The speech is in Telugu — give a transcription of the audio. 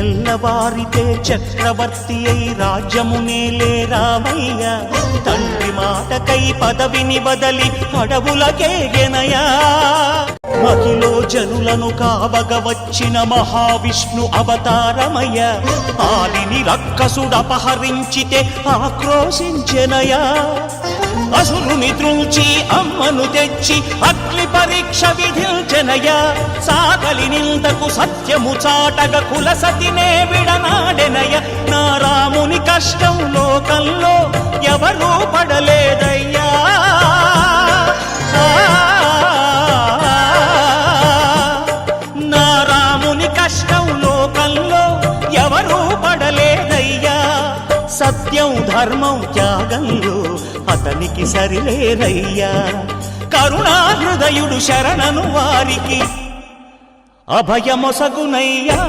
తెల్లవారితే చక్రవర్తి అయి రాజ్యమునేలే రామయ్య తండ్రి మాటకై పదవిని వదలి అడవులకేగెనయా మహిలో జనులను కావగ వచ్చిన మహావిష్ణు అవతారమయ్య ఆలిని రక్కసుడపహరించితే ఆక్రోశించెనయా అసురుని త్రుంచి అమ్మను తెచ్చి అగ్ని పరీక్ష విధించెనయా సాగలి నిందకు సత్యము చాటగ కులసతినే విడనాడెనయ నా రాముని కష్టం లోకంలో ఎవరూ పడలేదయ్యా నా రాముని కష్టం లోకంలో ఎవరూ పడలేదయ్యా సత్యం ధర్మం త్యాగంలో అతనికి సరిలేరయ్యా కరుణా హృదయుడు శరణను వారికి అభయమొసగునయ్యా